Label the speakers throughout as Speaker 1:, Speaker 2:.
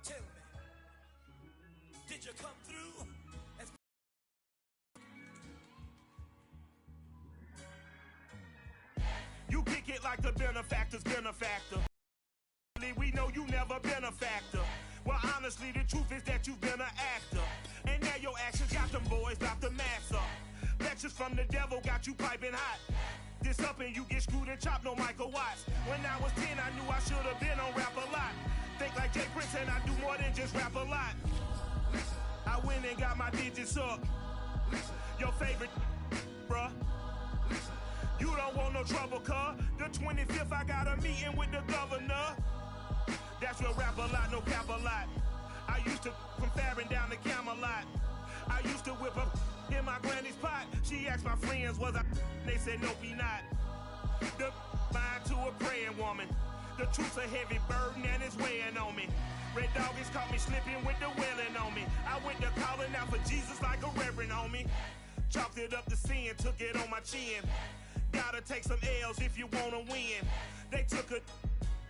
Speaker 1: tell me, did you come through?
Speaker 2: You kick it like the benefactor's benefactor. We know you never been a factor. Well, honestly, the truth is that you've been an actor. And now your actions got them boys dropped the mask up. Lectures from the devil got you piping hot. This up and you get screwed and chopped, no Michael Watts. When I was 10, I knew I should have been on Rap a Lot. Think like Jay Prince and I do more than just rap a lot. I went and got my digits up. Your favorite, bruh. You don't want no trouble, cuz. The 25th, I got a meeting with the governor. That's where Rap a Lot, no cap a lot. I used to from Farron down to Camelot. I used to whip up in my granny's pot. She asked my friends, was I? They said, nope, he not. The mind to a praying woman. The truth's a heavy burden and it's weighing on me. Red Doggies caught me slipping with the wailing on me. I went to calling out for Jesus like a reverend on me. Chalked it up to sin, took it on my chin. Gotta take some L's if you wanna win. They took a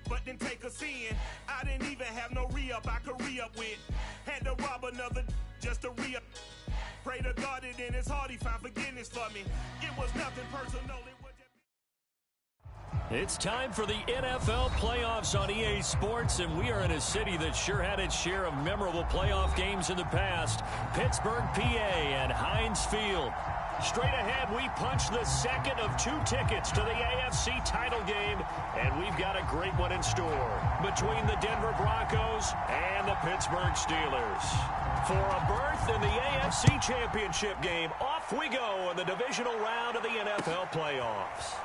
Speaker 2: but didn't take a sin. I didn't even have no re-up I could re-up with. Had to rob another just to re-up. Pray to God that in his heart he found forgiveness for me. It was nothing personal.
Speaker 3: It's time for the NFL playoffs on EA Sports, and we are in a city that sure had its share of memorable playoff games in the past. Pittsburgh, PA, and Heinz Field. Straight ahead, we punch the second of 2 tickets to the AFC title game, and we've got a great one in store between the Denver Broncos and the Pittsburgh Steelers. For a berth in the AFC Championship game, off we go in the divisional round of the NFL playoffs.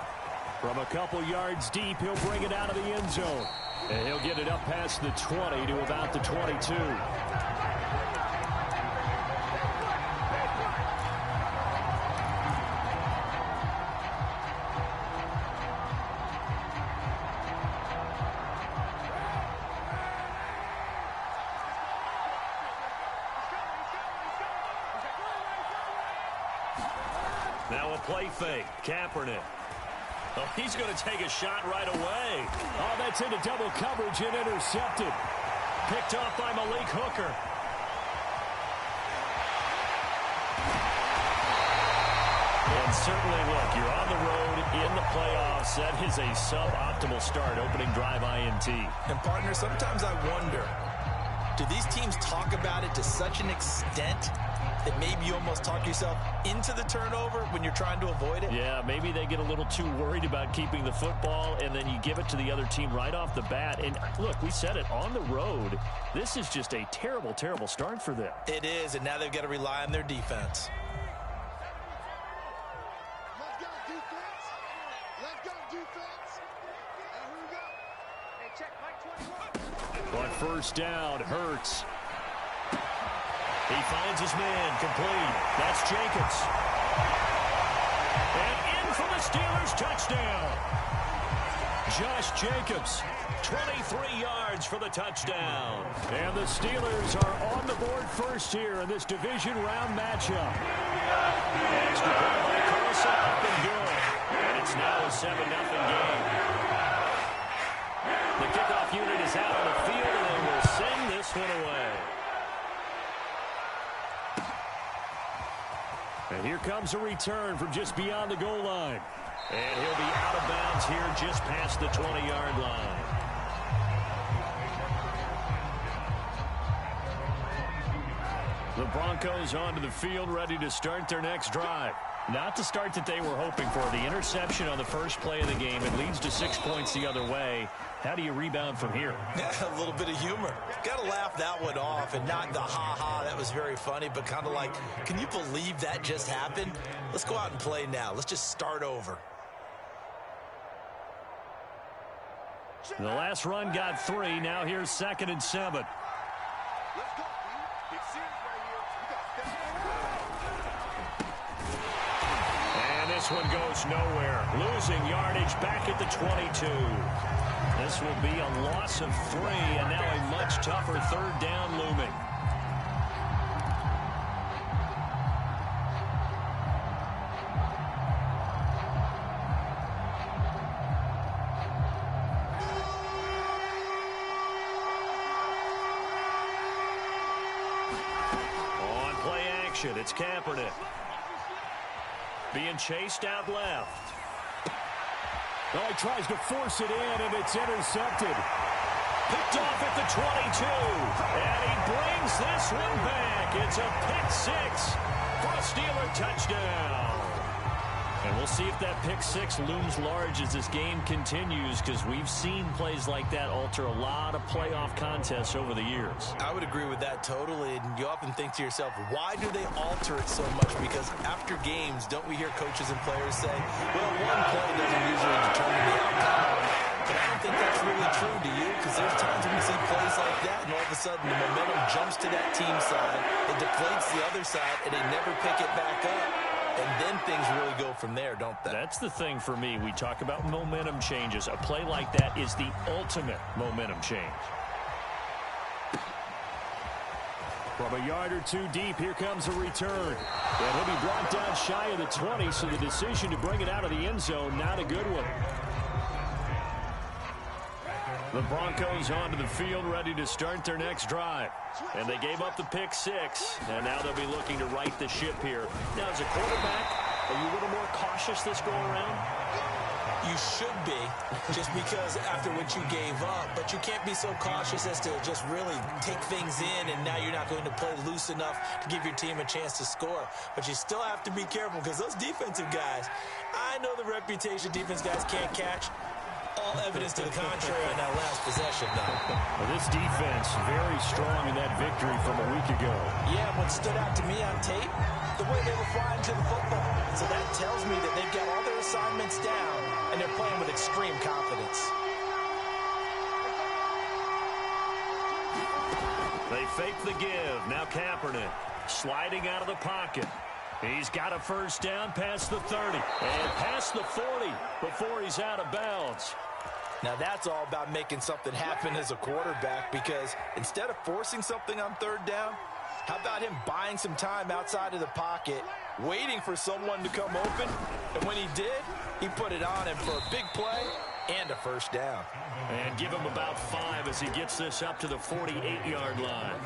Speaker 3: From a couple yards deep, he'll bring it out of the end zone. And he'll get it up past the 20 to about the 22. Now a play fake. Kaepernick. Oh, he's going to take a shot right away. Oh, that's into double coverage and intercepted. Picked off by Malik Hooker. And certainly, look, you're on the road in the playoffs. That is a suboptimal start, opening drive INT.
Speaker 4: And, partner, sometimes I wonder, do these teams talk about it to such an extent that maybe you almost talk yourself into the turnover when you're trying to avoid it?
Speaker 3: Yeah, maybe they get a little too worried about keeping the football, and then you give it to the other team right off the bat. And, look, we said it, on the road, this is just a terrible, terrible start for them.
Speaker 4: It is, and now they've got to rely on their defense.
Speaker 5: Let's go, defense. Let's go, defense. And here we go. Hey, check, Mike 21.
Speaker 3: But first down, Hurts. He finds his man, complete. That's Jacobs. And in for the Steelers, touchdown. Josh Jacobs, 23 yards for the touchdown. And the Steelers are on the board first here in this division round matchup. Extra point by Carlson, up and good. And it's now a 7-0 game. The kickoff unit is out on the field, and they will send this one away. And here comes a return from just beyond the goal line. And he'll be out of bounds here just past the 20-yard line. The Broncos onto the field, ready to start their next drive. Not the start that they were hoping for. The interception on the first play of the game. It leads to 6 points the other way. How do you rebound from here?
Speaker 4: A little bit of humor. Got to laugh that one off, and not the ha-ha, that was very funny, but kind of like, can you believe that just happened? Let's go out and play now. Let's just start over.
Speaker 3: The last run got 3. Now here's 2nd and 7.
Speaker 5: Let's go. It's serious right here.
Speaker 3: And this one goes nowhere. Losing yardage back at the 22. This will be a loss of 3, and now a much tougher 3rd down looming. action. It's Kaepernick. Being chased out left.
Speaker 6: Oh, he tries to force it in, and it's intercepted.
Speaker 3: Picked off at the 22. And he brings this one back. It's a pick six for a Steeler touchdown. And we'll see if that pick six looms large as this game continues, because we've seen plays like that alter a lot of playoff contests over the years.
Speaker 4: I would agree with that totally. And you often think to yourself, why do they alter it so much? Because after games, don't we hear coaches and players say, well, one play doesn't usually determine the outcome. But I don't think that's really true, do you? Because there's times when we see plays like that, and all of a sudden the momentum jumps to that team side, it deflates the other side, and they never pick it back up. And then things really go from there, don't they?
Speaker 3: That's the thing for me. We talk about momentum changes. A play like that is the ultimate momentum change.
Speaker 6: From a yard or two deep, here comes a return. And he'll be brought down shy of the 20, so the decision to bring it out of the end zone, not a good one.
Speaker 3: The Broncos onto the field, ready to start their next drive. And they gave up the pick six, and now they'll be looking to right the ship here. Now, as a quarterback, are you a little more cautious this go around?
Speaker 4: You should be, just because after what you gave up. But you can't be so cautious as to just really take things in, and now you're not going to play loose enough to give your team a chance to score. But you still have to be careful, because those defensive guys, I know the reputation defense guys can't catch. All evidence to the contrary in that last possession, though.
Speaker 6: Well, this defense very strong in that victory from a week ago.
Speaker 4: Yeah, what stood out to me on tape, the way they were flying to the football. So that tells me that they've got all their assignments down, and they're playing with extreme confidence.
Speaker 3: They fake the give. Now Kaepernick sliding out of the pocket. He's got a first down past the 30 and past the 40 before he's out of bounds.
Speaker 4: Now that's all about making something happen as a quarterback, because instead of forcing something on third down, how about him buying some time outside of the pocket, waiting for someone to come open, and when he did, he put it on him for a big play and a first down.
Speaker 3: And give him about 5 as he gets this up to the 48-yard line.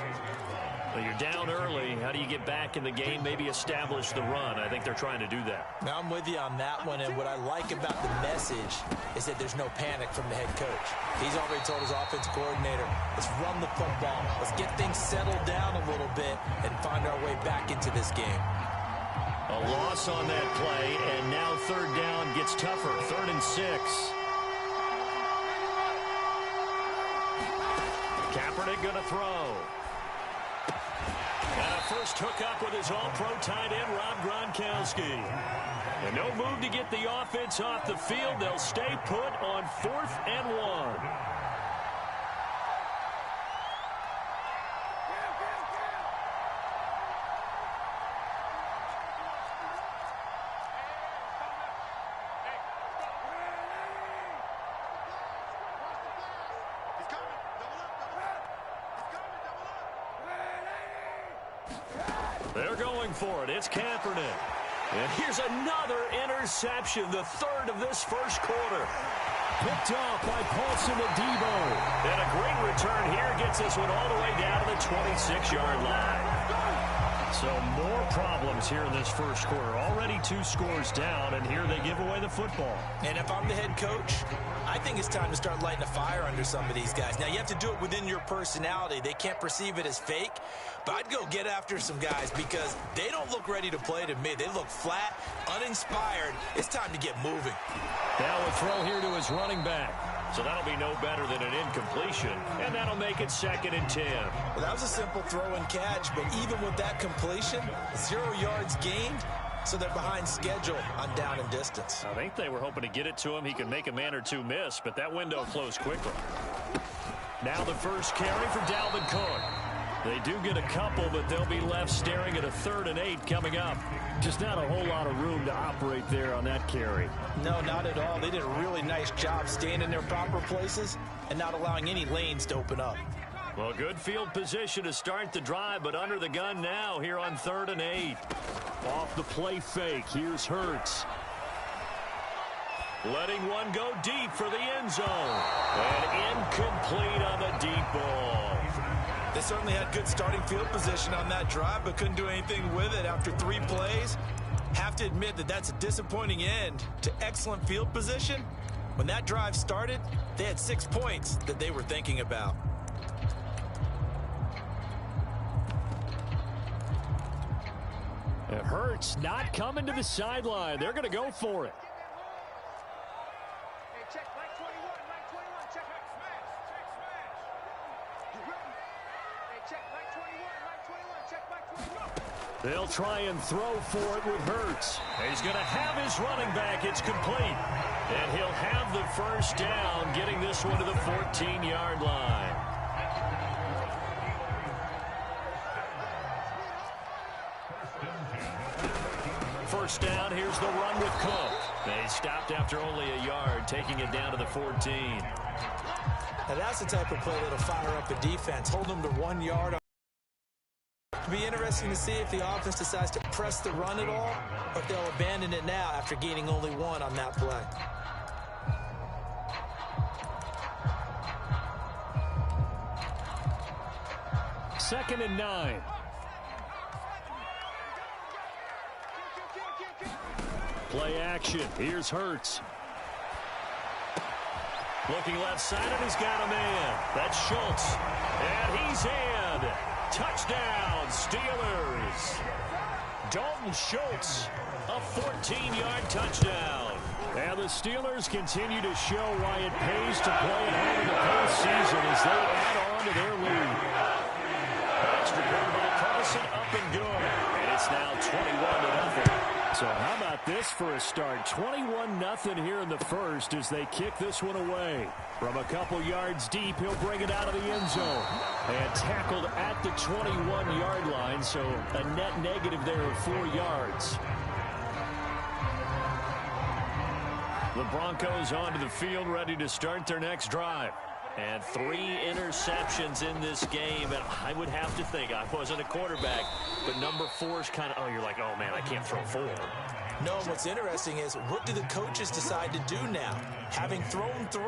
Speaker 3: Well, you're down early. How do you get back in the game, maybe establish the run? I think they're trying to do that.
Speaker 4: Now, I'm with you on that one, and what I like about the message is that there's no panic from the head coach. He's already told his offensive coordinator, let's run the football. Let's get things settled down a little bit and find our way back into this game.
Speaker 3: A loss on that play, and now third down gets tougher. 3rd and 6. Kaepernick going to throw. And a first hookup with his all-pro tight end, Rob Gronkowski. And no move to get the offense off the field. They'll stay put on 4th and 1. They're going for it. It's Kaepernick. And here's another interception, the 3rd of this first quarter.
Speaker 6: Picked off by Paulson Adebo.
Speaker 3: And a great return here gets this one all the way down to the 26-yard line. So more problems here in this first quarter. Already 2 scores down, and here they give away the football.
Speaker 4: And if I'm the head coach, I think it's time to start lighting a fire under some of these guys. Now, you have to do it within your personality. They can't perceive it as fake. But I'd go get after some guys, because they don't look ready to play to me. They look flat, uninspired. It's time to get moving.
Speaker 3: Now a throw here to his running back. So that'll be no better than an incompletion. And that'll make it 2nd and 10.
Speaker 4: Well, that was a simple throw and catch, but even with that completion, 0 yards gained, so they're behind schedule on down and distance.
Speaker 3: I think they were hoping to get it to him. He could make a man or two miss, but that window closed quickly. Now the first carry for Dalvin Cook. They do get a couple, but they'll be left staring at a 3rd and 8 coming up.
Speaker 6: Just not a whole lot of room to operate there on that carry.
Speaker 4: No, not at all. They did a really nice job staying in their proper places and not allowing any lanes to open up.
Speaker 3: Well, good field position to start the drive, but under the gun now here on 3rd and 8.
Speaker 6: Off the play fake, here's Hurts.
Speaker 3: Letting one go deep for the end zone. And incomplete on the deep ball.
Speaker 4: The They certainly had good starting field position on that drive, but couldn't do anything with it after 3 plays. Have to admit that that's a disappointing end to excellent field position. When that drive started, they had 6 points that they were thinking about.
Speaker 6: It hurts not coming to the sideline. They're going to go for it.
Speaker 5: Hey, check Mike 21, Mike 21, check smash. You ready? Hey, check Mike 21, Mike 21, check Mike 21.
Speaker 6: They'll try and throw for it with Hurts. He's going to have his running back. It's complete. And he'll have the first down, getting this one to the 14-yard line. First down, here's the run with Cook. They stopped after only a yard, taking it down to the 14.
Speaker 4: Now that's the type of play that'll fire up a defense. Hold them to 1 yard. It'll be interesting to see if the offense decides to press the run at all, or if they'll abandon it now after gaining only 1 on that play.
Speaker 6: Second and 9. Play action. Here's Hurts. Looking left side, and he's got a man. That's Schultz. And he's in. Touchdown, Steelers. Dalton Schultz, a 14-yard touchdown. And the Steelers continue to show why it pays to play at home in the postseason as they add on to their lead. Extra point by Carlson, up and good. And it's now 21-0. So how about this for a start? 21-0 here in the first as they kick this one away. From a couple yards deep, he'll bring it out of the end zone. And tackled at the 21-yard line, so a net negative there of 4 yards. The Broncos onto the field, ready to start their next drive. And 3 interceptions in this game, and I would have to think, I wasn't a quarterback, but number 4 is kind of, you're like, oh man, I can't throw 4.
Speaker 4: No, what's interesting is, what do the coaches decide to do now? Having thrown 3,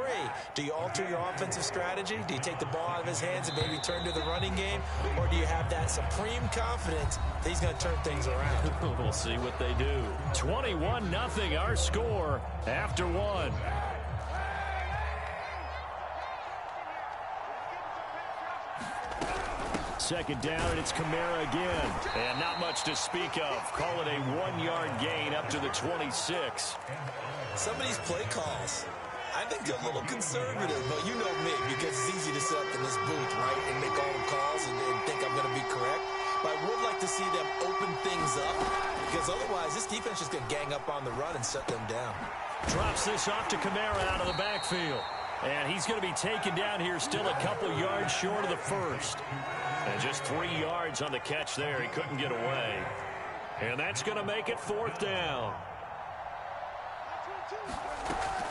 Speaker 4: do you alter your offensive strategy? Do you take the ball out of his hands and maybe turn to the running game? Or do you have that supreme confidence that he's going to turn things around?
Speaker 6: We'll see what they do. 21-0 our score after 1. Second down, and it's Kamara again. And not much to speak of. Call it a 1-yard gain up to the 26.
Speaker 4: Some of these play calls, I think they're a little conservative, but you know me, because it's easy to sit up in this booth, right, and make all the calls and think I'm going to be correct. But I would like to see them open things up, because otherwise this defense is going to gang up on the run and shut them down.
Speaker 6: Drops this off to Kamara out of the backfield. And he's going to be taken down here still a couple yards short of the first. And just 3 yards on the catch there. He couldn't get away. And that's going to make it 4th down.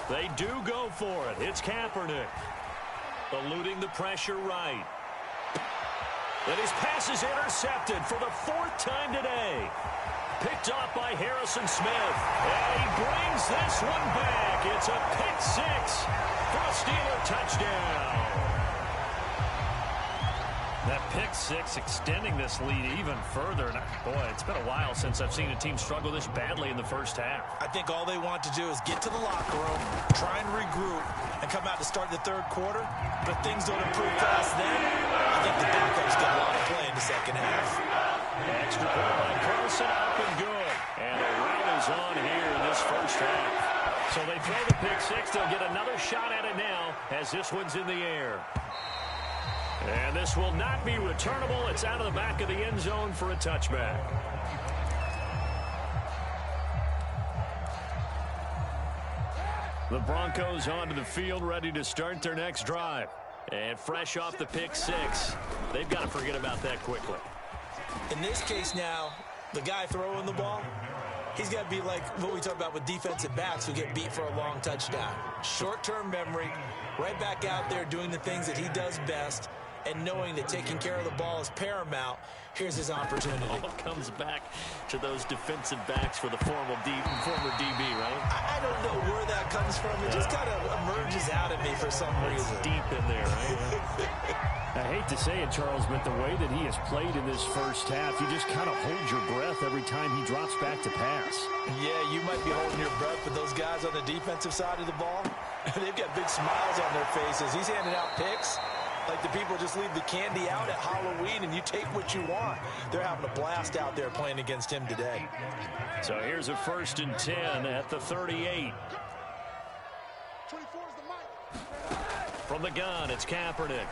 Speaker 6: They do go for it. It's Kaepernick. Eluding the pressure right. And his pass is intercepted for the 4th time today. Picked off by Harrison Smith. And he brings this one back. It's a pick 6 for a Steeler touchdown. That pick 6 extending this lead even further. And boy, it's been a while since I've seen a team struggle this badly in the first half.
Speaker 4: I think all they want to do is get to the locker room, try and regroup, and come out to start the 3rd quarter. But if things don't improve fast then, I think the backups get a lot of play in the second half.
Speaker 6: Extra point by Carlson, up and good. And the rout is on here in this first half. So they throw the pick 6. They'll get another shot at it now as this one's in the air. And this will not be returnable. It's out of the back of the end zone for a touchback. The Broncos onto the field, ready to start their next drive. And fresh off the pick 6, they've got to forget about that quickly.
Speaker 4: In this case now, the guy throwing the ball, he's got to be like what we talk about with defensive backs who get beat for a long touchdown. Short-term memory, right back out there doing the things that he does best. and knowing that taking care of the ball is paramount, here's his opportunity.
Speaker 3: All comes back to those defensive backs for the former DB, right?
Speaker 4: I don't know where that comes from. It just kind of emerges out of me for some reason.
Speaker 3: Deep in there, right?
Speaker 6: I hate to say it, Charles, but the way that he has played in this first half, you just kind of hold your breath every time he drops back to pass.
Speaker 4: Yeah, you might be holding your breath, but those guys on the defensive side of the ball, they've got big smiles on their faces. He's handing out picks like the people just leave the candy out at Halloween and you take what you want. They're having a blast out there playing against him today.
Speaker 3: So here's a 1st and 10 at the 38.
Speaker 5: 24 is the mic.
Speaker 3: From the gun, it's Kaepernick.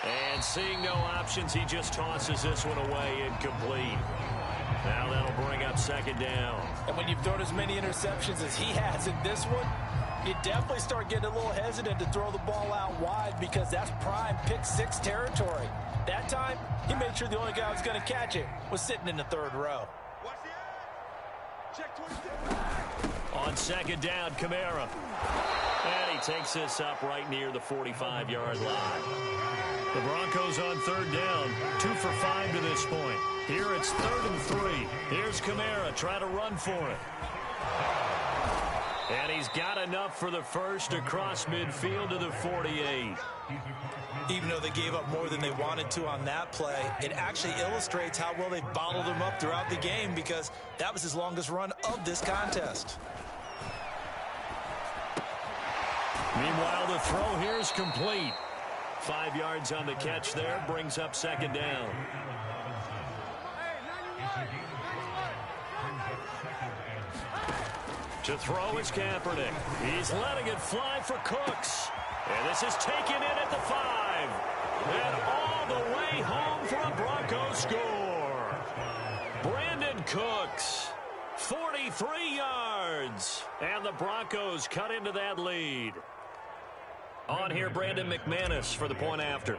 Speaker 3: And seeing no options, he just tosses this one away incomplete. Now that'll bring up 2nd down.
Speaker 4: And when you've thrown as many interceptions as he has in this one, you definitely start getting a little hesitant to throw the ball out wide because that's prime pick-6 territory. That time, he made sure the only guy who was going to catch it was sitting in the 3rd row.
Speaker 5: Watch the eye. Check 26.
Speaker 3: On 2nd down, Kamara. And he takes this up right near the 45-yard line. The Broncos on 3rd down, 2 for 5 to this point. Here it's 3rd and 3. Here's Kamara, try to run for it. And he's got enough for the first across midfield to the 48.
Speaker 4: Even though they gave up more than they wanted to on that play, it actually illustrates how well they bottled him up throughout the game because that was his longest run of this contest.
Speaker 3: Meanwhile, the throw here is complete. 5 yards on the catch there, brings up 2nd down. To throw is Kaepernick. He's letting it fly for Cooks. And this is taken in at the 5. And all the way home for a Broncos score. Brandon Cooks, 43 yards. And the Broncos cut into that lead. On here, Brandon McManus for the point after.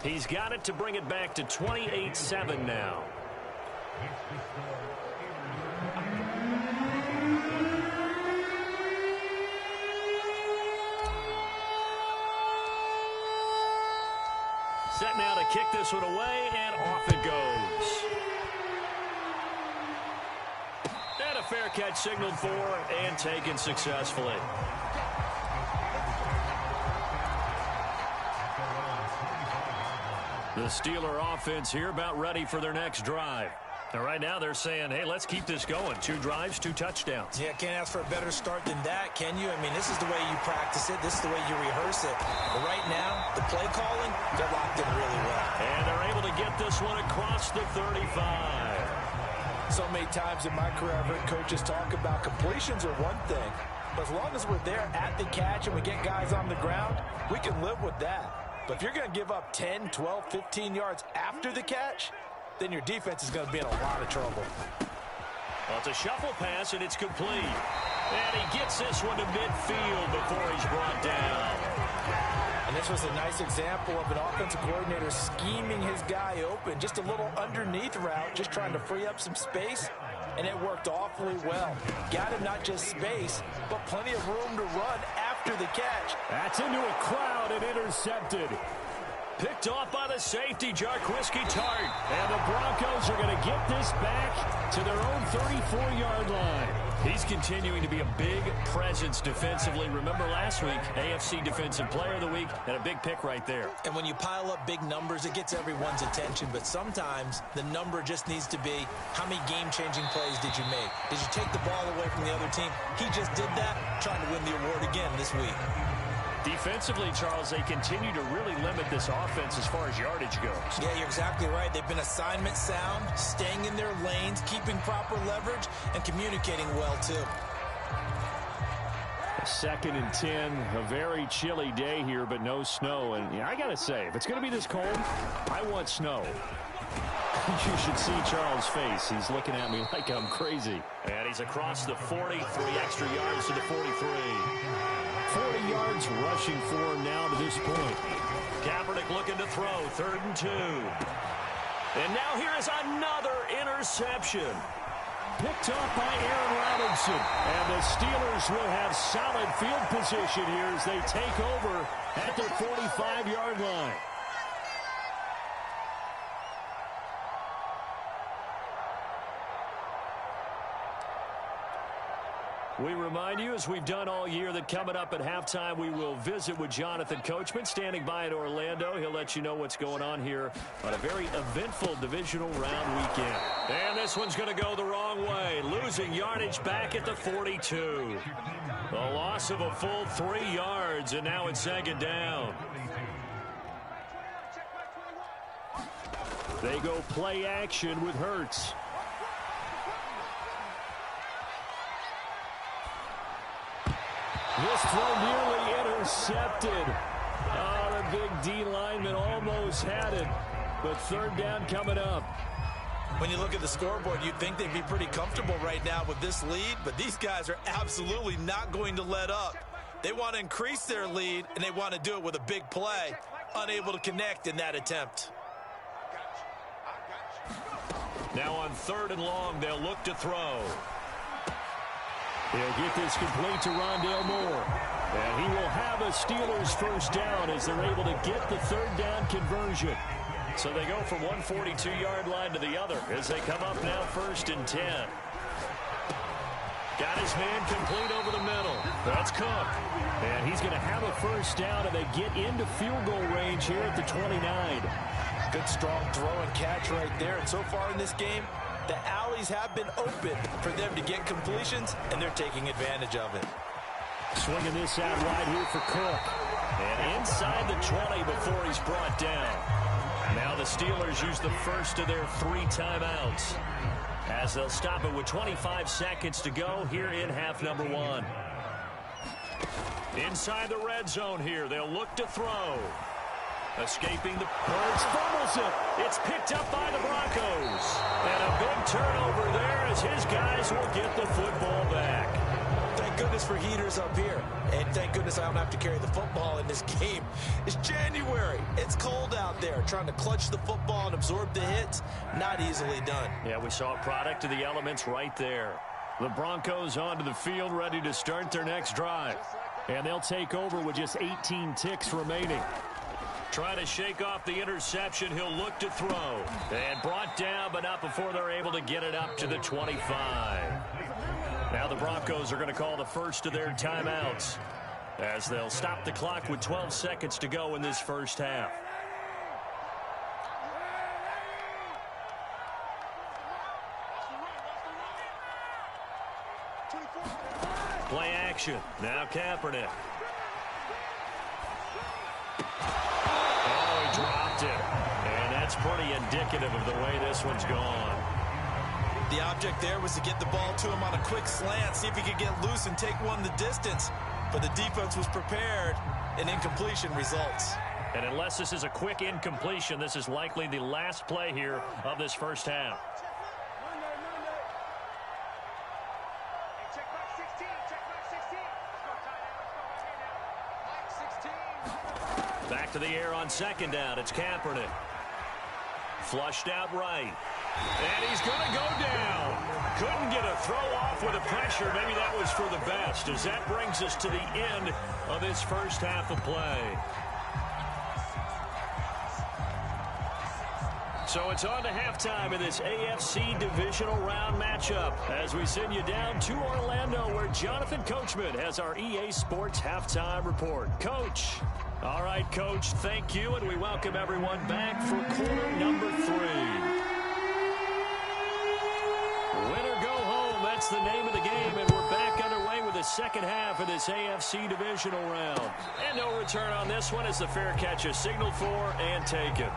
Speaker 3: He's got it to bring it back to 28-7 now. Set now to kick this one away, and off it goes. And a fair catch signaled for and taken successfully. The Steeler offense here about ready for their next drive. Now, right now they're saying, hey, let's keep this going. 2 drives, 2 touchdowns.
Speaker 4: Yeah, can't ask for a better start than that, can you? I mean, this is the way you practice it. This is the way you rehearse it. But right now, the play calling, they're locked in really well.
Speaker 3: And they're able to get this one across the 35.
Speaker 4: So many times in my career, I've heard coaches talk about completions are one thing. But as long as we're there at the catch and we get guys on the ground, we can live with that. But if you're going to give up 10, 12, 15 yards after the catch, then your defense is going to be in a lot of trouble.
Speaker 3: Well, it's a shuffle pass, and it's complete. And he gets this one to midfield before he's brought down.
Speaker 4: And this was a nice example of an offensive coordinator scheming his guy open. Just a little underneath route, just trying to free up some space, and it worked awfully well. Got him not just space, but plenty of room to run after the catch.
Speaker 6: That's into a crowd and intercepted.
Speaker 3: Picked off by the safety, Jarquiski Tart.
Speaker 6: And the Broncos are going to get this back to their own 34-yard line.
Speaker 3: He's continuing to be a big presence defensively. Remember last week, AFC Defensive Player of the Week, and a big pick right there.
Speaker 4: And when you pile up big numbers, it gets everyone's attention. But sometimes the number just needs to be, how many game-changing plays did you make? Did you take the ball away from the other team? He just did that, trying to win the award again this week.
Speaker 3: Defensively, Charles, they continue to really limit this offense as far as yardage goes.
Speaker 4: Yeah, you're exactly right. They've been assignment sound, staying in their lanes, keeping proper leverage, and communicating well, too.
Speaker 6: 2nd and 10, a very chilly day here, but no snow. And yeah, I got to say, if it's going to be this cold, I want snow. You should see Charles' face. He's looking at me like I'm crazy.
Speaker 3: And he's across the 40, 3 extra yards to the 43.
Speaker 6: 40 yards rushing for him now to this point.
Speaker 3: Kaepernick looking to throw, 3rd and 2. And now here is another interception.
Speaker 6: picked off by Aaron Robinson. And the Steelers will have solid field position here as they take over at their 45-yard line. We remind you, as we've done all year, that coming up at halftime, we will visit with Jonathan Coachman, standing by in Orlando. He'll let you know what's going on here on a very eventful divisional round weekend. And this one's going to go the wrong way, losing yardage back at the 42. A loss of a full 3 yards, and now it's second down. They go play action with Hurts. This throw nearly intercepted. Oh, the big D lineman almost had it. But third down coming up.
Speaker 4: When you look at the scoreboard, you'd think they'd be pretty comfortable right now with this lead, but these guys are absolutely not going to let up. They want to increase their lead, and they want to do it with a big play. Unable to connect in that attempt.
Speaker 6: Now on 3rd and long, they'll look to throw. They'll get this complete to Rondale Moore. And he will have a Steelers first down as they're able to get the third down conversion. So they go from one 42-yard line to the other as they come up now 1st and 10. Got his man complete over the middle. That's Cook. And he's going to have a first down, and they get into field goal range here at the 29.
Speaker 4: Good strong throw and catch right there. And so far in this game, the alleys have been open for them to get completions, and they're taking advantage of it.
Speaker 6: Swinging this out wide here for Cook. And inside the 20 before he's brought down. Now the Steelers use the first of their 3 timeouts as they'll stop it with 25 seconds to go here in half number 1. Inside the red zone here, they'll look to throw. Escaping the Hurts fumbles it. It's picked up by the Broncos. And a big turnover there as his guys will get the football back.
Speaker 4: Thank goodness for heaters up here. And thank goodness I don't have to carry the football in this game. It's January. It's cold out there. Trying to clutch the football and absorb the hits, not easily done.
Speaker 6: Yeah, we saw a product of the elements right there. The Broncos onto the field, ready to start their next drive. And they'll take over with just 18 ticks remaining. Trying to shake off the interception, he'll look to throw. And brought down, but not before they're able to get it up to the 25. Now the Broncos are going to call the first of their timeouts as they'll stop the clock with 12 seconds to go in this first half. Play action. Now Kaepernick. Oh, he dropped it. And that's pretty indicative of the way this one's gone.
Speaker 4: The object there was to get the ball to him on a quick slant, see if he could get loose and take one the distance. But the defense was prepared, and incompletion results.
Speaker 6: And unless this is a quick incompletion, this is likely the last play here of this first half. Back to the air on second down. It's Kaepernick. Flushed out right. And he's going to go down. Couldn't get a throw off with the pressure. Maybe that was for the best, as that brings us to the end of this first half of play. So it's on to halftime in this AFC divisional round matchup as we send you down to Orlando, where Jonathan Coachman has our EA Sports halftime report. Coach. All right, Coach, thank you, and we welcome everyone back for quarter number 3. Win or go home, that's the name of the game, and we're back underway with the second half of this AFC divisional round. And no return on this one as the fair catch is signaled for and taken.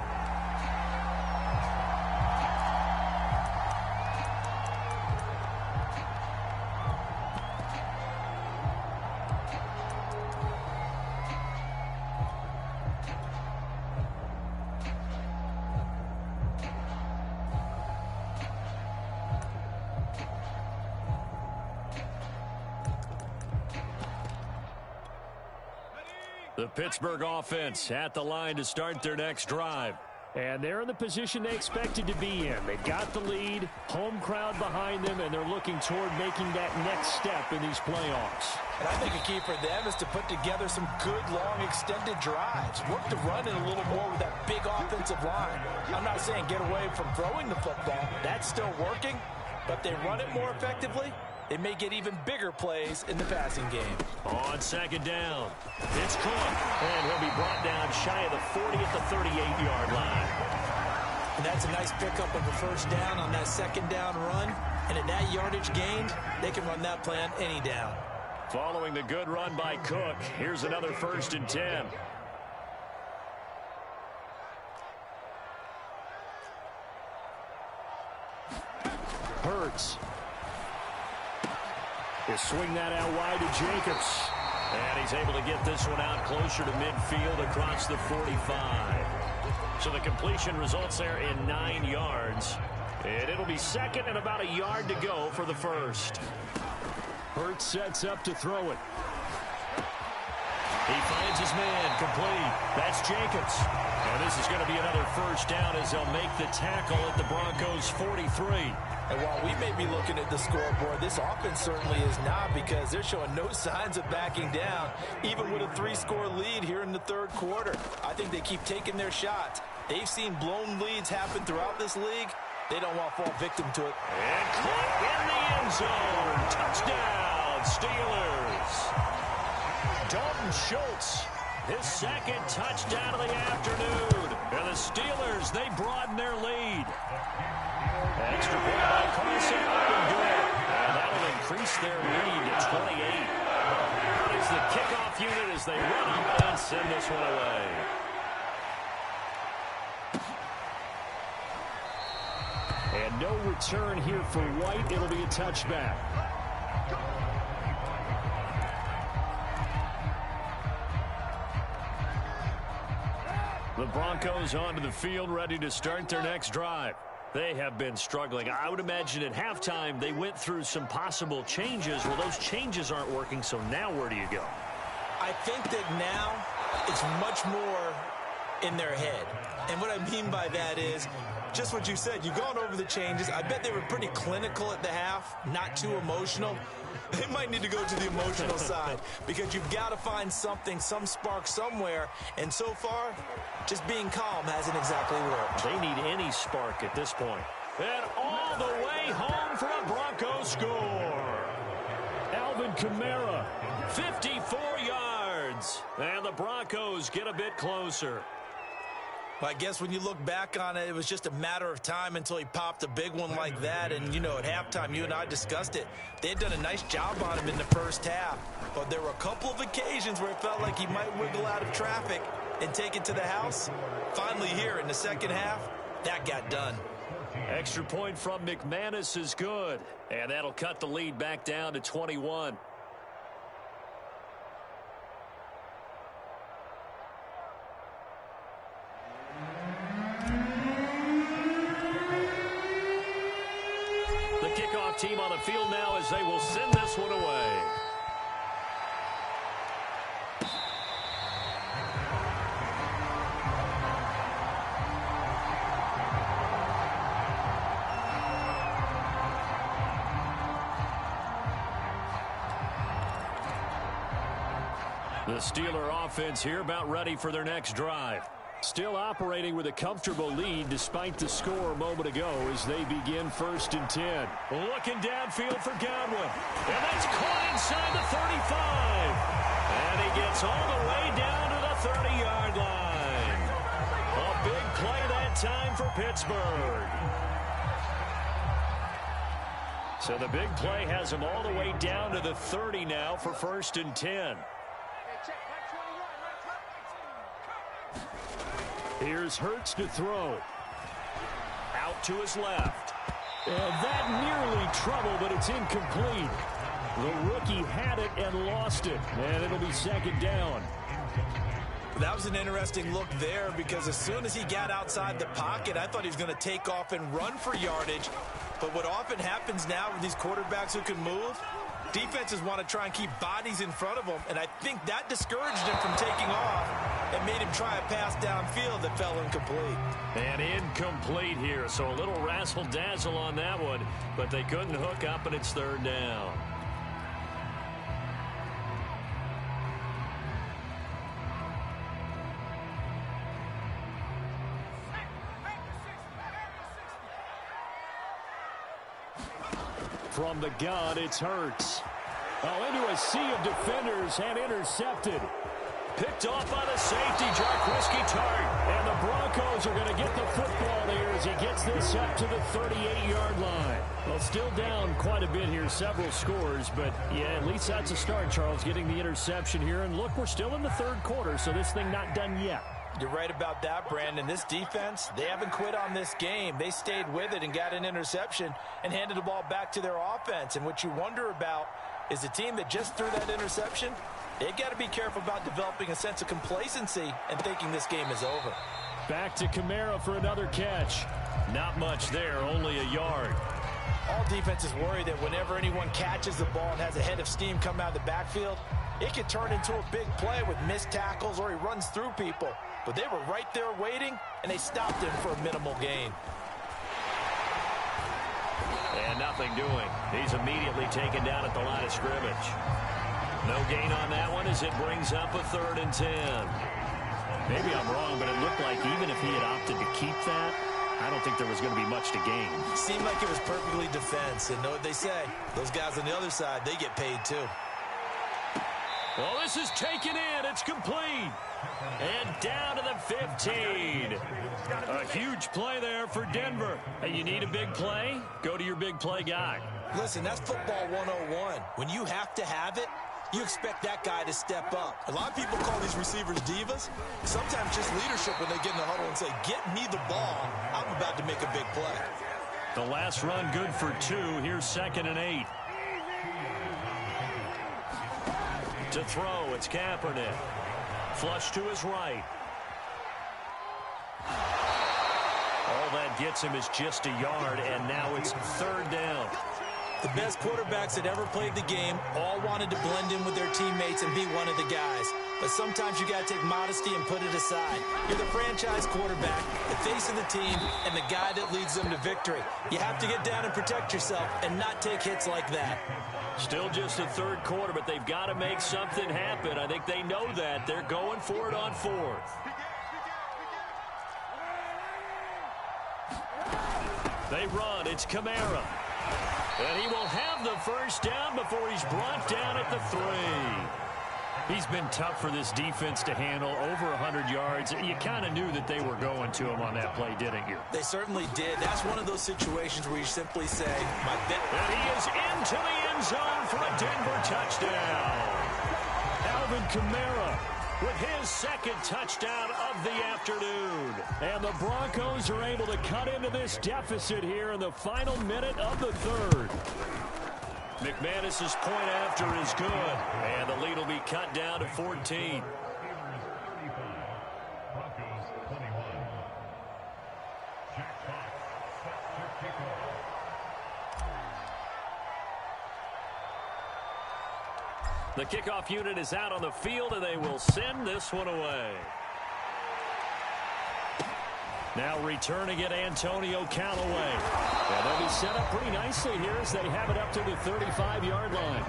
Speaker 6: The Pittsburgh offense at the line to start their next drive.
Speaker 3: And they're in the position they expected to be in. They've got the lead, home crowd behind them, and they're looking toward making that next step in these playoffs.
Speaker 4: And I think a key for them is to put together some good, long, extended drives. Work the run in a little more with that big offensive line. I'm not saying get away from throwing the football. That's still working. But if they run it more effectively, they may get even bigger plays in the passing game.
Speaker 6: On second down, it's Cook, and he'll be brought down shy of the 40 at the 38-yard line.
Speaker 4: And that's a nice pickup of a first down on that second down run. And at that yardage gained, they can run that play on any down.
Speaker 6: Following the good run by Cook, here's another 1st and 10.
Speaker 3: Hurts. He'll swing that out wide to Jacobs.
Speaker 6: And he's able to get this one out closer to midfield across the 45. So the completion results there in 9 yards. And it'll be second and about a yard to go for the first.
Speaker 3: Hurts sets up to throw it.
Speaker 6: He finds his man, complete. That's Jacobs. And this is going to be another first down as they'll make the tackle at the Broncos' 43.
Speaker 4: And while we may be looking at the scoreboard, this offense certainly is not, because they're showing no signs of backing down, even with a 3-score lead here in the third quarter. I think they keep taking their shots. They've seen blown leads happen throughout this league. They don't want to fall victim to it.
Speaker 6: And caught in the end zone. Touchdown, Steelers. Dalton Schultz, his second touchdown of the afternoon. And the Steelers, they broaden their lead. Extra point by Carson, up and good. And that'll increase their lead to 28. That is the kickoff unit as they run up and send this one away.
Speaker 3: And no return here for White. It'll be a touchback. The Broncos onto the field, ready to start their next drive. They have been struggling. I would imagine at halftime they went through some possible changes. Well, those changes aren't working, so now where do you go?
Speaker 4: I think that now it's much more in their head. And what I mean by that is just what you said. You've gone over the changes. I bet they were pretty clinical at the half, not too emotional. They might need to go to the emotional side, because you've got to find something, some spark somewhere. And so far, just being calm hasn't exactly worked.
Speaker 6: They need any spark at this point. And all the way home for a Broncos score.
Speaker 3: Alvin Kamara.
Speaker 6: 54 yards. And the Broncos get a bit closer.
Speaker 4: Well, I guess when you look back on it, it was just a matter of time until he popped a big one like that. And, you know, at halftime, you and I discussed it. They had done a nice job on him in the first half. But there were a couple of occasions where it felt like he might wiggle out of traffic and take it to the house. Finally here in the second half, that got done.
Speaker 6: Extra point from McManus is good. And that'll cut the lead back down to 21. Kickoff team on the field now as they will send this one away. The Steeler offense here about ready for their next drive.
Speaker 3: Still operating with a comfortable lead despite the score a moment ago as they begin 1st and 10.
Speaker 6: Looking downfield for Godwin. And that's caught inside the 35. And he gets all the way down to the 30-yard line. A big play that time for Pittsburgh. So the big play has him all the way down to the 30 now for 1st and 10.
Speaker 3: Here's Hurts to throw.
Speaker 6: Out to his left.
Speaker 3: And that nearly trouble, but it's incomplete. The rookie had it and lost it. And it'll be second down.
Speaker 4: That was an interesting look there, because as soon as he got outside the pocket, I thought he was going to take off and run for yardage. But what often happens now with these quarterbacks who can move, Defenses want to try and keep bodies in front of them, and I think that discouraged him from taking off and made him try a pass downfield that fell incomplete.
Speaker 3: And incomplete here, so a little razzle-dazzle on that one, but they couldn't hook up, and it's third down. From the gun, it's Hurts. Oh, into a sea of defenders and intercepted. Picked off by the safety, Jarquiski Tartt. And the Broncos are going to get the football here as he gets this up to the 38-yard line. Well, still down quite a bit here, several scores. But, yeah, at least that's a start, Charles, getting the interception here. And look, we're still in the third quarter, so this thing not done yet.
Speaker 4: You're right about that, Brandon. This defense, they haven't quit on this game. They stayed with it and got an interception and handed the ball back to their offense. And what you wonder about is the team that just threw that interception, they got to be careful about developing a sense of complacency and thinking this game is over.
Speaker 3: Back to Kamara for another catch. Not much there, only a yard.
Speaker 4: All defenses worry that whenever anyone catches the ball and has a head of steam come out of the backfield, it could turn into a big play with missed tackles or he runs through people. But they were right there waiting, and they stopped him for a minimal gain.
Speaker 3: And nothing doing. He's immediately taken down at the line of scrimmage. No gain on that one as it brings up a 3rd and 10. Maybe I'm wrong, but it looked like even if he had opted to keep that, I don't think there was going to be much to gain.
Speaker 4: Seemed like it was perfectly defense, and know what they say. Those guys on the other side, they get paid too.
Speaker 3: Well, this is taken in. It's complete. And down to the 15. A huge play there for Denver. Hey, you need a big play? Go to your big play guy.
Speaker 4: Listen, that's football 101. When you have to have it, you expect that guy to step up. A lot of people call these receivers divas. Sometimes just leadership when they get in the huddle and say, get me the ball. I'm about to make a big play.
Speaker 3: The last run good for 2. Here's 2nd and 8. To throw, it's Kaepernick. Flush to his right. All that gets him is just a yard, and now it's 3rd down.
Speaker 4: The best quarterbacks that ever played the game all wanted to blend in with their teammates and be one of the guys. But sometimes you got to take modesty and put it aside. You're the franchise quarterback, the face of the team, and the guy that leads them to victory. You have to get down and protect yourself and not take hits like that.
Speaker 3: Still just a 3rd quarter, but they've got to make something happen. I think they know that. They're going for it on 4th. They run. It's Kamara. And he will have the first down before he's brought down at the 3. He's been tough for this defense to handle, over 100 yards. You kind of knew that they were going to him on that play, didn't you?
Speaker 4: They certainly did. That's one of those situations where you simply say, my bet.
Speaker 3: And he is into the end zone for a Denver touchdown. Alvin Kamara with his 2nd touchdown of the afternoon. And the Broncos are able to cut into this deficit here in the final minute of the 3rd. McManus's point after is good, and the lead will be cut down to 14. The kickoff unit is out on the field, and they will send this one away. Now returning it, Antonio Callaway. And they'll be set up pretty nicely here as they have it up to the 35-yard line.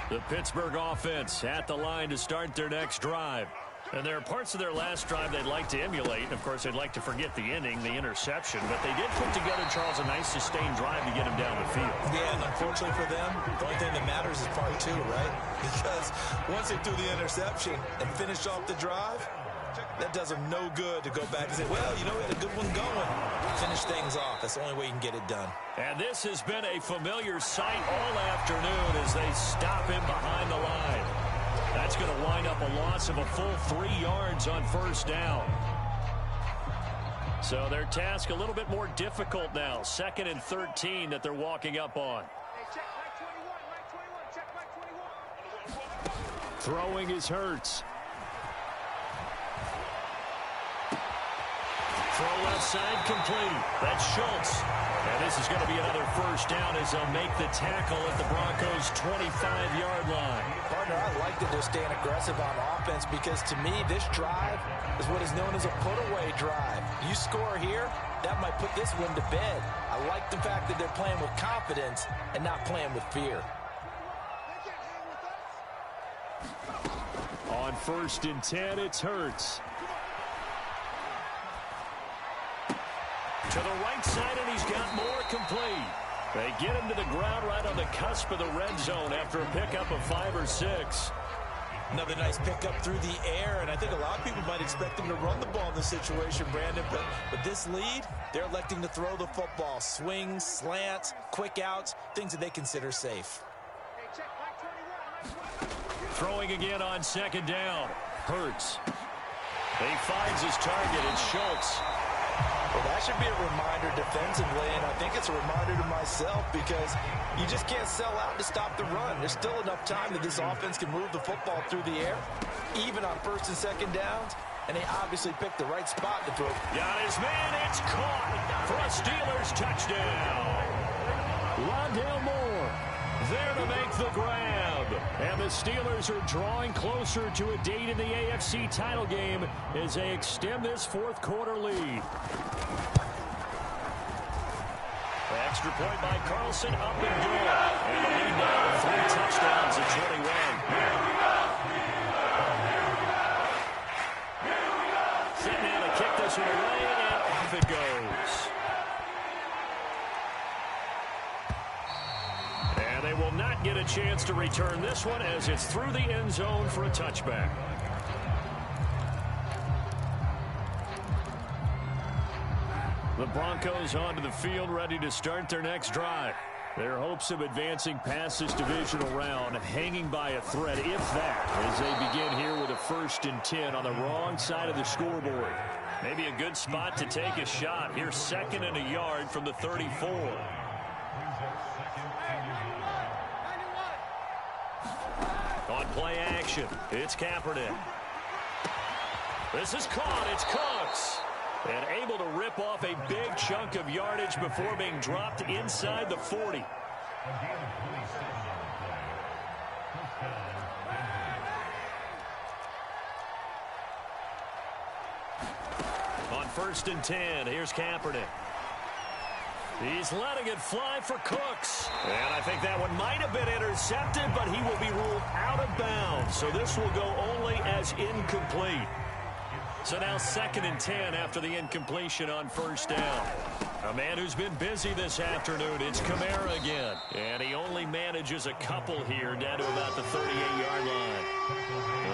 Speaker 3: The Pittsburgh offense at the line to start their next drive. And there are parts of their last drive they'd like to emulate. Of course, they'd like to forget the inning, the interception. But they did put together, Charles, a nice sustained drive to get him down the field.
Speaker 4: Yeah, and unfortunately for them, the only thing that matters is part 2, right? Because once they threw the interception and finished off the drive, that does them no good to go back and say, well, you know, we had a good one going. Finish things off. That's the only way you can get it done.
Speaker 3: And this has been a familiar sight all afternoon as they stop him behind the line. That's going to wind up a loss of a full 3 yards on 1st down. So their task a little bit more difficult now. 2nd and 13 that they're walking up on. Throwing is Hurts. Throw left side complete. That's Schultz. And this is going to be another first down as they'll make the tackle at the Broncos' 25-yard line.
Speaker 4: Partner, I like that they're staying aggressive on offense because to me, this drive is what is known as a put-away drive. You score here, that might put this one to bed. I like the fact that they're playing with confidence and not playing with fear.
Speaker 6: On 1st and 10, it's Hurts.
Speaker 3: To the right side, and he's got more complete. They get him to the ground right on the cusp of the red zone after a pickup of 5 or 6.
Speaker 4: Another nice pickup through the air, and I think a lot of people might expect them to run the ball in this situation, Brandon, but with this lead, they're electing to throw the football. Swings, slants, quick outs, things that they consider safe.
Speaker 3: Throwing again on 2nd down. Hurts. He finds his target. It's Schultz.
Speaker 4: Well, that should be a reminder defensively, and I think it's a reminder to myself because you just can't sell out to stop the run. There's still enough time that this offense can move the football through the air, even on 1st and 2nd downs, and they obviously picked the right spot to throw.
Speaker 3: Got his man. It's caught for a Steelers touchdown. Rondale Moore there to make the grab. And the Steelers are drawing closer to a date in the AFC title game as they extend this 4th quarter lead. Extra point by Carlson, up and good. And the lead now to 3 touchdowns at 21. Sitting down to kick this one away, and off it goes. And they will not get a chance to return this one as it's through the end zone for a touchback. The Broncos onto the field, ready to start their next drive. Their hopes of advancing past this divisional round hanging by a thread, if that, as they begin here with a 1st and 10 on the wrong side of the scoreboard. Maybe a good spot to take a shot. Here's 2nd and a yard from the 34. On play action, it's Kaepernick. This is caught. It's Cooks. And able to rip off a big chunk of yardage before being dropped inside the 40. On 1st and 10, here's Kaepernick. He's letting it fly for Cooks. And I think that one might have been intercepted, but he will be ruled out of bounds. So this will go only as incomplete. So now 2nd and 10 after the incompletion on 1st down. A man who's been busy this afternoon, it's Kamara again. And he only manages a couple here down to about the 38-yard line.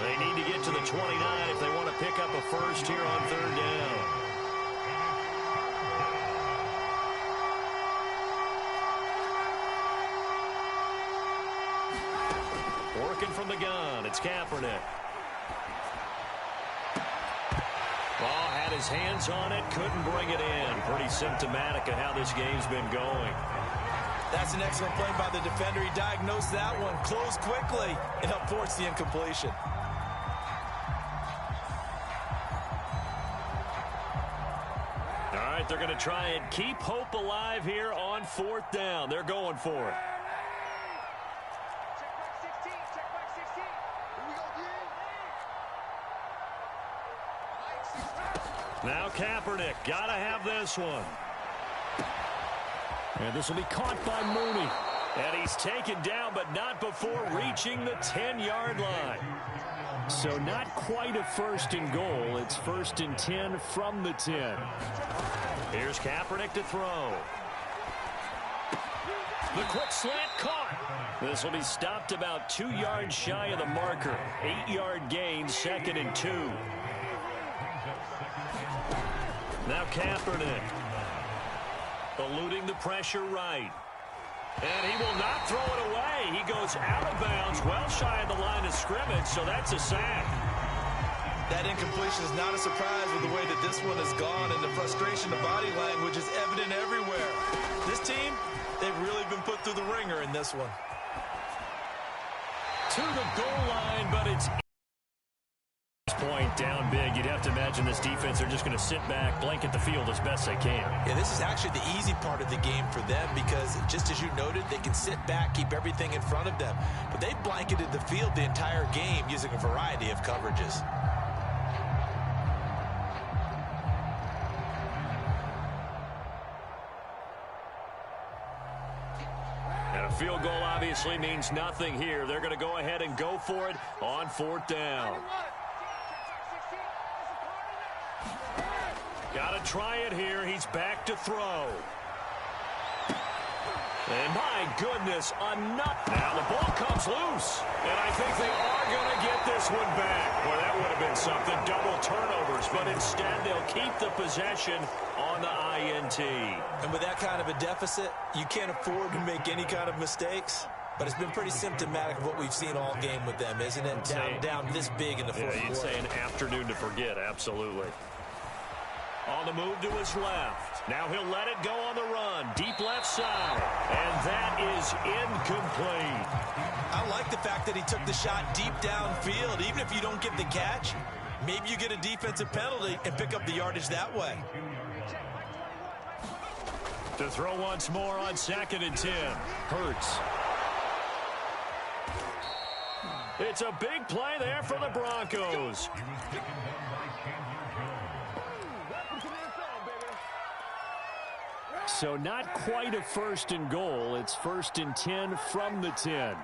Speaker 3: They need to get to the 29 if they want to pick up a first here on 3rd down. Working from the gun, it's Kaepernick. Ball had his hands on it, couldn't bring it in. Pretty symptomatic of how this game's been going.
Speaker 4: That's an excellent play by the defender. He diagnosed that one, closed quickly, and helped force the incompletion.
Speaker 3: All right, they're going to try and keep hope alive here on 4th down. They're going for it. Now Kaepernick, got to have this one. And this will be caught by Mooney. And he's taken down, but not before reaching the 10-yard line. So not quite a 1st and goal. It's 1st and 10 from the 10. Here's Kaepernick to throw. The quick slant caught. This will be stopped about 2 yards shy of the marker. 8-yard gain, 2nd and 2. Now Kaepernick, eluding the pressure right. And he will not throw it away. He goes out of bounds, well shy of the line of scrimmage, so that's a sack.
Speaker 4: That incompletion is not a surprise with the way that this one has gone, and the frustration, the body language is evident everywhere. This team, they've really been put through the ringer in this one.
Speaker 3: To the goal line, but it's point, down big. You'd have to imagine this defense are just going to sit back, blanket the field as best they can.
Speaker 4: Yeah, this is actually the easy part of the game for them because, just as you noted, they can sit back, keep everything in front of them. But they blanketed the field the entire game using a variety of coverages.
Speaker 3: And a field goal obviously means nothing here. They're going to go ahead and go for it on 4th down. Got to try it here. He's back to throw. And my goodness, enough. Now the ball comes loose. And I think they are going to get this one back. Well, that would have been something. Double turnovers. But instead, they'll keep the possession on the INT.
Speaker 4: And with that kind of a deficit, you can't afford to make any kind of mistakes. But it's been pretty symptomatic of what we've seen all game with them, isn't it? Down this big in the fourth quarter.
Speaker 3: You'd say an afternoon to forget, absolutely. On the move to his left. Now he'll let it go on the run. Deep left side. And that is incomplete.
Speaker 4: I like the fact that he took the shot deep downfield. Even if you don't get the catch, maybe you get a defensive penalty and pick up the yardage that way.
Speaker 3: To throw once more on 2nd and 10. Hurts. It's a big play there for the Broncos. So not quite a 1st and goal. It's 1st and 10 from the 10.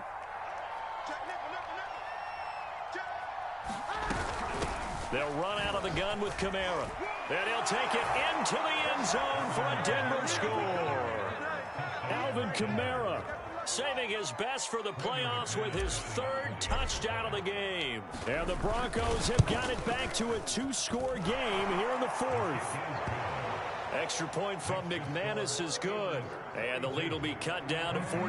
Speaker 3: They'll run out of the gun with Kamara. And he'll take it into the end zone for a Denver score. Alvin Kamara saving his best for the playoffs with his 3rd touchdown of the game. And the Broncos have got it back to a 2-score game here in the 4th. Extra point from McManus is good. And the lead will be cut down to 14.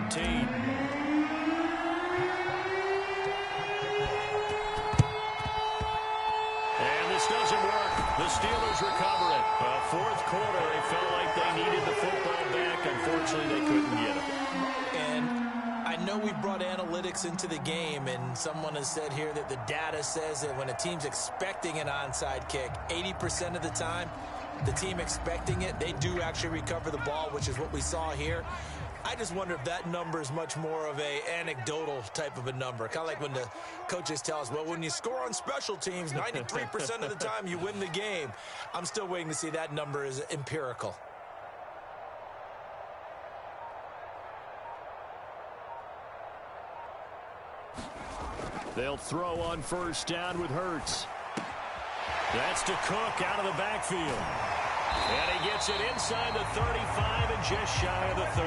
Speaker 3: And this doesn't work. The Steelers recover it. Well, 4th quarter, they felt like they needed the football back. Unfortunately, they couldn't get it.
Speaker 4: And I know we brought analytics into the game, and someone has said here that the data says that when a team's expecting an onside kick, 80% of the time, the team expecting it, they do actually recover the ball, which is what we saw here. I just wonder if that number is much more of a anecdotal type of a number. Kind of like when the coaches tell us, well, when you score on special teams, 93% of the time you win the game. I'm still waiting to see that number is empirical.
Speaker 3: They'll throw on 1st down with Hurts. That's to Cook out of the backfield. And he gets it inside the 35 and just shy of the 30.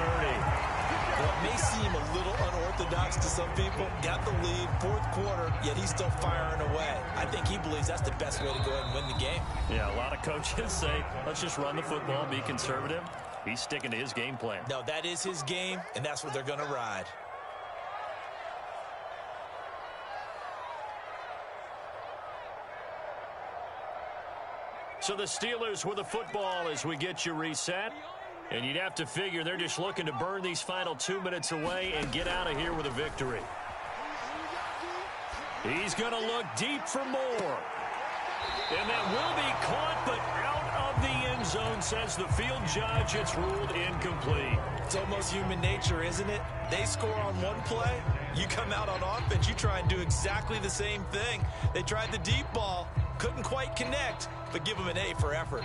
Speaker 4: Well, it may seem a little unorthodox to some people. Got the lead, 4th quarter, yet he's still firing away. I think he believes that's the best way to go ahead and win the game.
Speaker 3: Yeah, a lot of coaches say, let's just run the football, be conservative. He's sticking to his game plan.
Speaker 4: No, that is his game, and that's what they're going to ride.
Speaker 3: So the Steelers with the football as we get you reset. And you'd have to figure they're just looking to burn these final 2 minutes away and get out of here with a victory. He's going to look deep for more. And that will be caught, but out of the end zone, says the field judge. It's ruled incomplete.
Speaker 4: It's almost human nature, isn't it? They score on one play. You come out on offense, you try and do exactly the same thing. They tried the deep ball, couldn't quite connect, but give them an A for effort.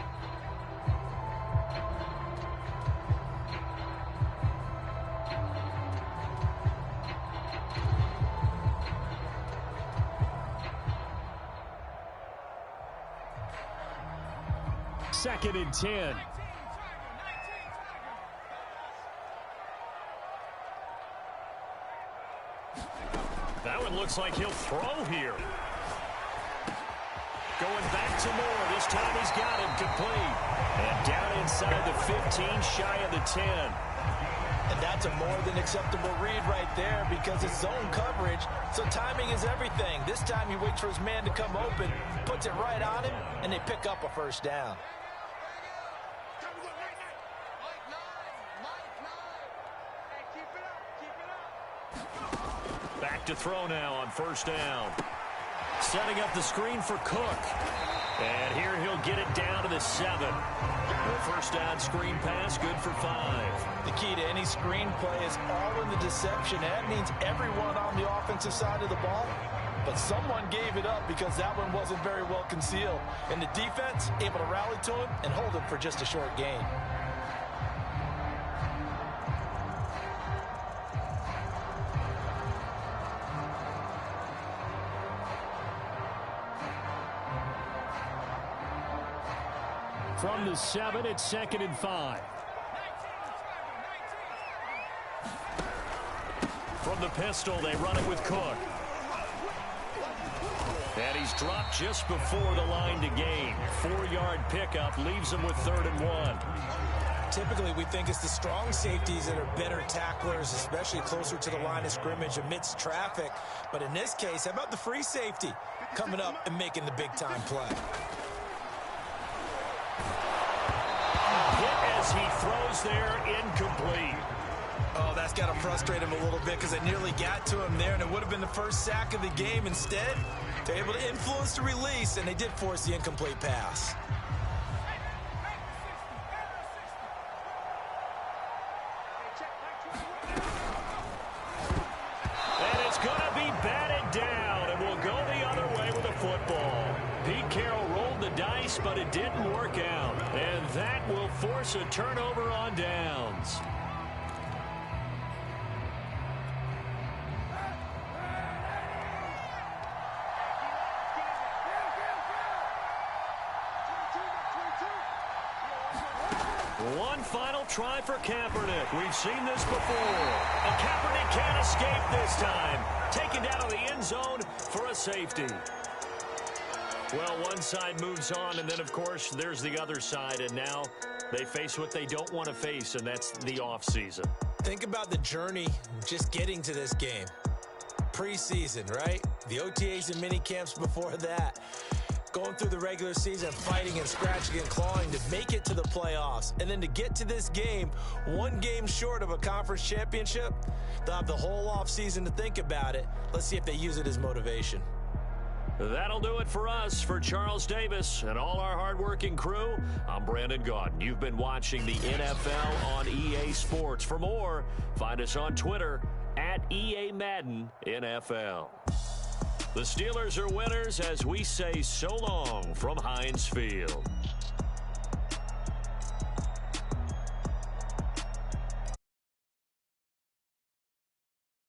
Speaker 3: Second and 10. That one looks like he'll throw here. Going back to Moore. This time he's got him complete. And down inside the 15, shy of the 10.
Speaker 4: And that's a more than acceptable read right there because it's zone coverage, so timing is everything. This time he waits for his man to come open, puts it right on him, and they pick up a first down.
Speaker 3: Back to throw now on first down. Setting up the screen for Cook. And here he'll get it down to the 7. The first down screen pass, good for 5.
Speaker 4: The key to any screen play is all in the deception. That means everyone on the offensive side of the ball. But someone gave it up because that one wasn't very well concealed. And the defense able to rally to him and hold him for just a short gain.
Speaker 3: From the 7, it's 2nd and 5. From the pistol, they run it with Cook. And he's dropped just before the line to gain. 4-yard pickup leaves him with 3rd and 1.
Speaker 7: Typically, we think it's the strong safeties that are better tacklers, especially closer to the line of scrimmage amidst traffic. But in this case, how about the free safety coming up and making the big-time play?
Speaker 3: Hit as he throws there, incomplete.
Speaker 7: Oh, that's got to frustrate him a little bit because they nearly got to him there, and it would have been the first sack of the game. Instead, they're able to influence the release, and they did force the incomplete pass.
Speaker 3: And it's going to be batted down, and we'll go the other way with the football. Pete Carroll rolled the dice, but it didn't work out. And that will force a turnover on downs. One final try for Kaepernick. We've seen this before. And Kaepernick can't escape this time. Taken down to the end zone for a safety. Well, one side moves on, and then, of course, there's the other side. And now they face what they don't want to face, and that's the offseason.
Speaker 7: Think about the journey just getting to this game. Preseason, right? The OTAs and mini camps before that. Going through the regular season, fighting and scratching and clawing to make it to the playoffs. And then to get to this game, one game short of a conference championship, they'll have the whole offseason to think about it. Let's see if they use it as motivation.
Speaker 3: That'll do it for us. For Charles Davis and all our hardworking crew, I'm Brandon Gaudin. You've been watching the NFL on EA Sports. For more, find us on Twitter at EA Madden NFL. The Steelers are winners as we say so long from Heinz Field.